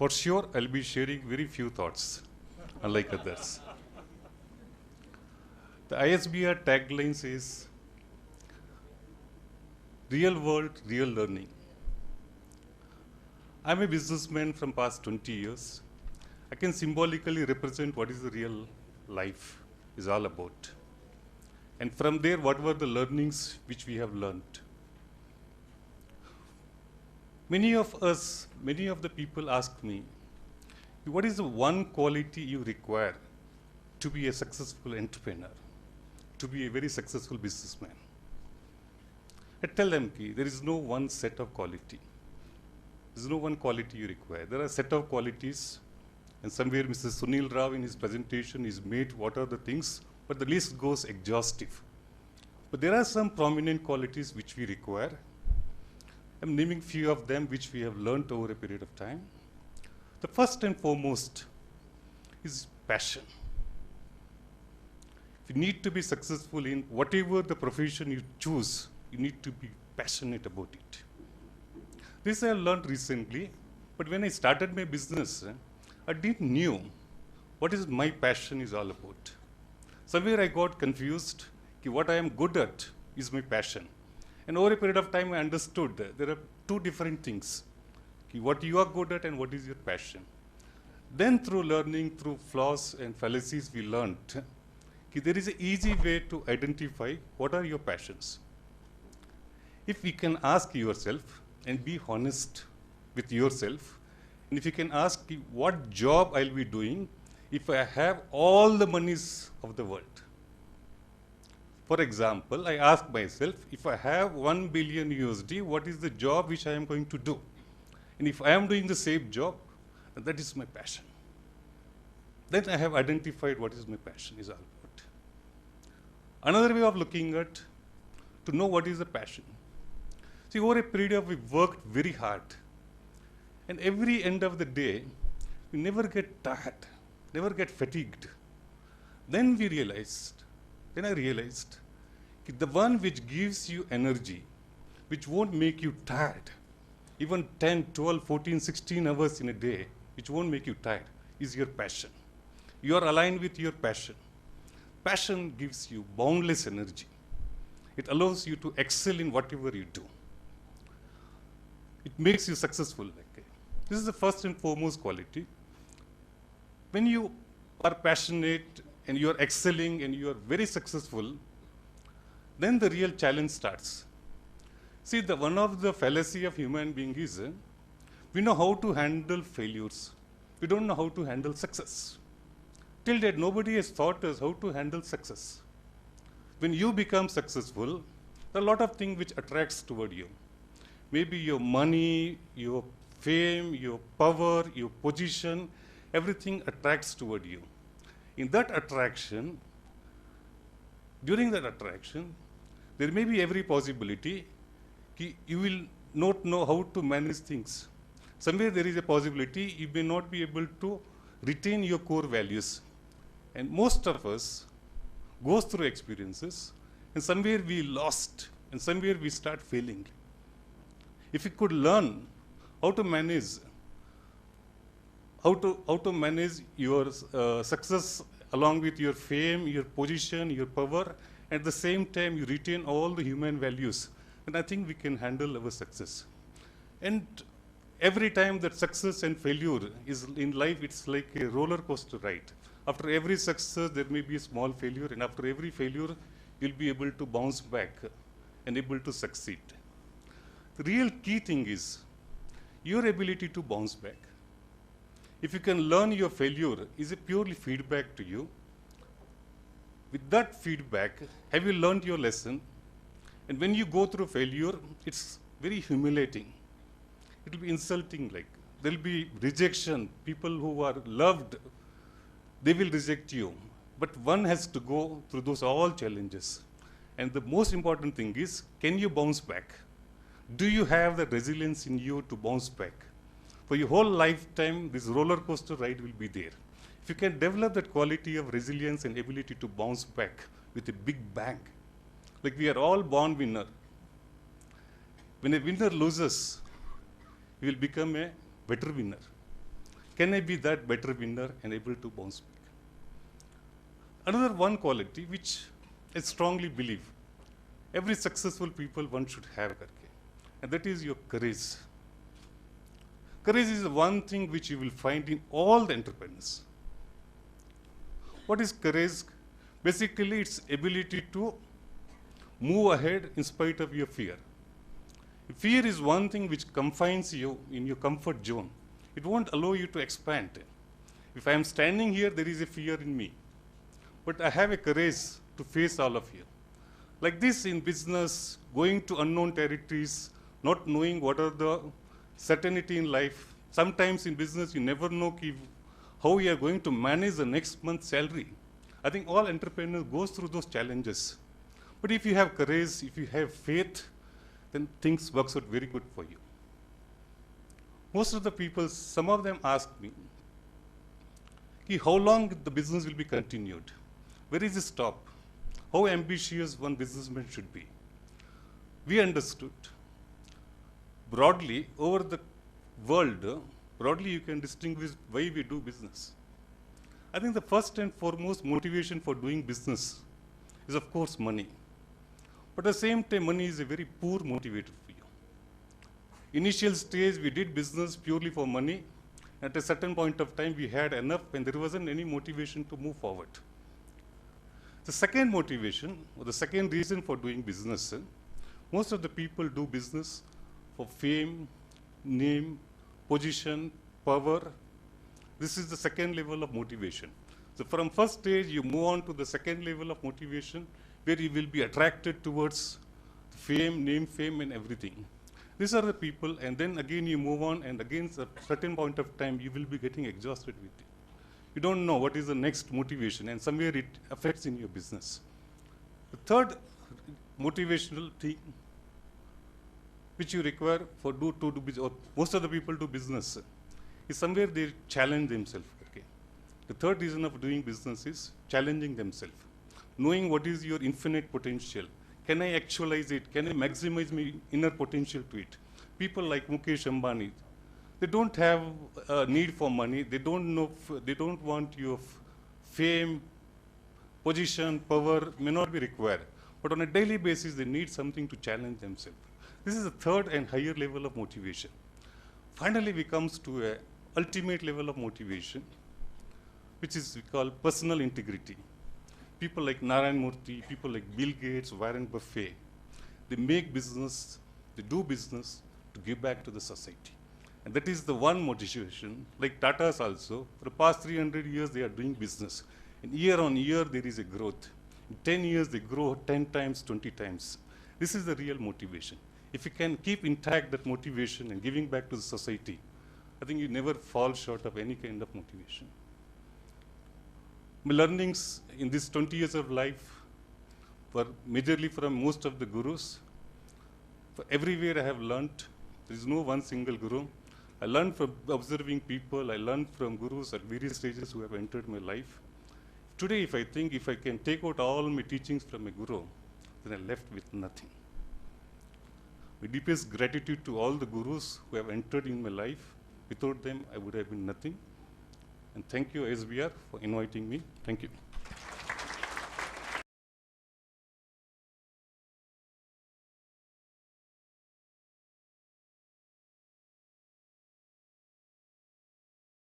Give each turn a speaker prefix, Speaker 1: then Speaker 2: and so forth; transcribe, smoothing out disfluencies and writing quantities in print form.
Speaker 1: For sure, I'll be sharing very few thoughts, unlike others. The ISBR tagline says, real world, real learning. I'm a businessman from past 20 years. I can symbolically represent what is the real life is all about. And from there, what were the learnings which we have learned? Many of the people ask me, what is the one quality you require to be a successful entrepreneur, to be a very successful businessman? I tell them, there is no one set of quality. There is no one quality you require. There are a set of qualities, and somewhere Mr. Sunil Rao in his presentation is made what are the things, but the list goes exhaustive. But there are some prominent qualities which we require. I'm naming few of them which we have learned over a period of time. The first and foremost is passion. If you need to be successful in whatever the profession you choose, you need to be passionate about it. This I learned recently, but when I started my business, I didn't know what is my passion is all about. Somewhere I got confused, what I am good at is my passion. And over a period of time I understood that there are two different things, what you are good at and what is your passion. Then through learning, through flaws and fallacies we learned, there is an easy way to identify what are your passions. If you can ask yourself and be honest with yourself, and if you can ask what job I'll be doing if I have all the monies of the world. For example, I ask myself, if I have 1 billion USD, what is the job which I am going to do? And if I am doing the same job, that is my passion. Then I have identified what is my passion is all about. Another way of looking at, to know what is the passion. See, over a period of we worked very hard. And every end of the day, we never get tired, never get fatigued. Then I realized, the one which gives you energy, which won't make you tired, even 10, 12, 14, 16 hours in a day, which won't make you tired, is your passion. You are aligned with your passion. Passion gives you boundless energy. It allows you to excel in whatever you do. It makes you successful. This is the first and foremost quality. When you are passionate and you are excelling and you are very successful, then the real challenge starts. See, one of the fallacy of human being is, we know how to handle failures. We don't know how to handle success. Till date, nobody has taught us how to handle success. When you become successful, there are a lot of things which attracts toward you. Maybe your money, your fame, your power, your position, everything attracts toward you. In that attraction, during that attraction, there may be every possibility you will not know how to manage things. Somewhere there is a possibility you may not be able to retain your core values. And most of us goes through experiences, and somewhere we lost, and somewhere we start failing. If you could learn how to manage your success along with your fame, your position, your power, at the same time you retain all the human values, then I think we can handle our success. And every time that success and failure is in life, it's like a roller coaster ride. After every success, there may be a small failure, and after every failure, you'll be able to bounce back and able to succeed. The real key thing is your ability to bounce back. If you can learn your failure is a purely feedback to you. With that feedback, have you learned your lesson? And when you go through failure, it's very humiliating. It will be insulting, there will be rejection. People who are loved, they will reject you. But one has to go through those all challenges. And the most important thing is, can you bounce back? Do you have the resilience in you to bounce back? For your whole lifetime, this roller coaster ride will be there. If you can develop that quality of resilience and ability to bounce back with a big bang, like we are all born winner. When a winner loses, he will become a better winner. Can I be that better winner and able to bounce back? Another one quality which I strongly believe every successful people one should have, Karke, and that is your courage. Courage is the one thing which you will find in all the entrepreneurs. What is courage? Basically, it's ability to move ahead in spite of your fear. Fear is one thing which confines you in your comfort zone. It won't allow you to expand. If I am standing here, there is a fear in me. But I have a courage to face all of you. Like this in business, going to unknown territories, not knowing what are the certainty in life. Sometimes in business, you never know how you are going to manage the next month's salary. I think all entrepreneurs go through those challenges. But if you have courage, if you have faith, then things works out very good for you. Most of the people, some of them ask me, how long the business will be continued? Where is the stop? How ambitious one businessman should be? We understood broadly over the world, broadly you can distinguish why we do business. I think the first and foremost motivation for doing business is of course money. But at the same time, money is a very poor motivator for you. Initial stage, we did business purely for money. At a certain point of time, we had enough and there wasn't any motivation to move forward. The second motivation, or the second reason for doing business, most of the people do business for fame, name, position, power. This is the second level of motivation. So from first stage, you move on to the second level of motivation, where you will be attracted towards fame, name, fame, and everything. These are the people, and then again you move on, and again at a certain point of time, you will be getting exhausted with it. You don't know what is the next motivation, and somewhere it affects in your business. The third motivational thing which you require for to do business, or most of the people do business, is somewhere they challenge themselves. Okay? The third reason of doing business is challenging themselves. Knowing what is your infinite potential. Can I actualize it? Can I maximize my inner potential to it? People like Mukesh Ambani, they don't have a need for money. They don't know, they don't want your fame, position, power may not be required. But on a daily basis, they need something to challenge themselves. This is the third and higher level of motivation. Finally, we comes to a ultimate level of motivation, which is we call personal integrity. People like Narayan Murthy, people like Bill Gates, Warren Buffett, they make business, they do business to give back to the society. And that is the one motivation. Like Tata's also, for the past 300 years, they are doing business. And year on year, there is a growth. In 10 years, they grow 10 times, 20 times. This is the real motivation. If you can keep intact that motivation and giving back to the society, I think you never fall short of any kind of motivation. My learnings in these 20 years of life were majorly from most of the gurus. For everywhere I have learnt, there is no one single guru. I learned from observing people, I learned from gurus at various stages who have entered my life. Today, if I think if I can take out all my teachings from a guru, then I'm left with nothing. My deepest gratitude to all the gurus who have entered in my life. Without them, I would have been nothing. And thank you, ISBR, for inviting me. Thank you.